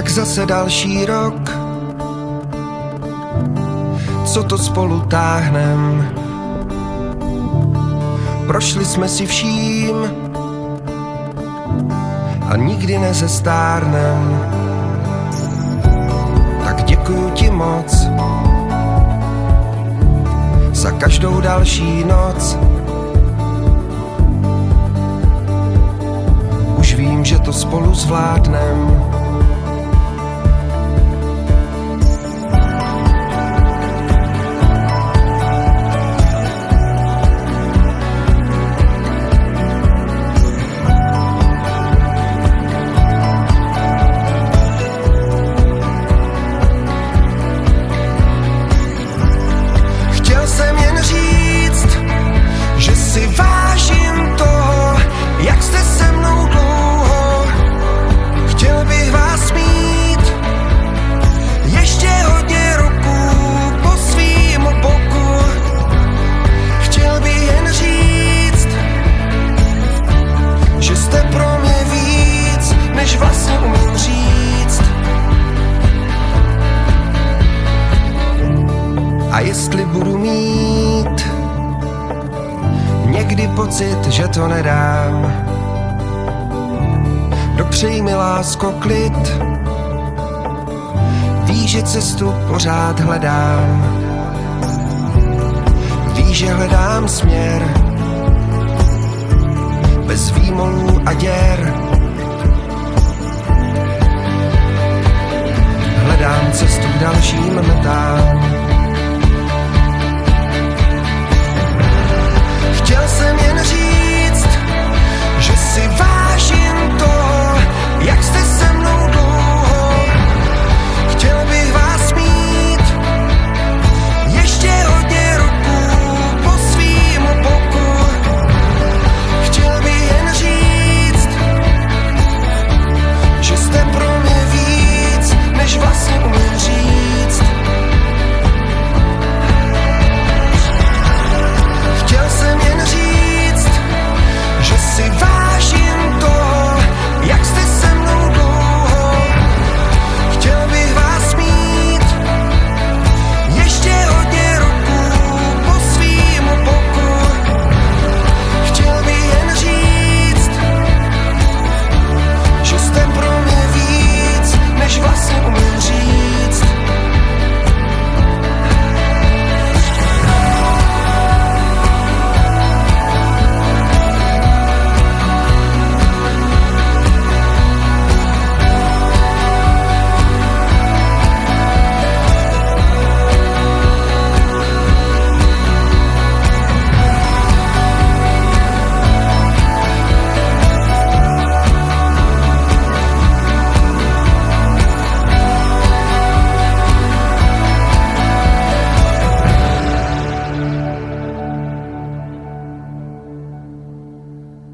tak zase další rok, co to spolu táhnem. Prošli jsme si vším a nikdy nezestárnem. Tak děkuju ti moc za každou další noc. Už vím, že to spolu zvládnem. Chtěl jsem jen říct, že si vážím toho, jak jste se mnou dlouho. Chtěl bych vás mít ještě hodně roků po svým boku. Chtěl bych jen říct, že jste pro mě víc, než vlastně umím říct. A jestli budu mít někdy pocit, že to nedám, dopřej mi lásko klid, víš, že cestu pořád hledám, víš, že hledám směr bez výmolů a děr. Hledám cestu k dalším metám. Chtěl jsem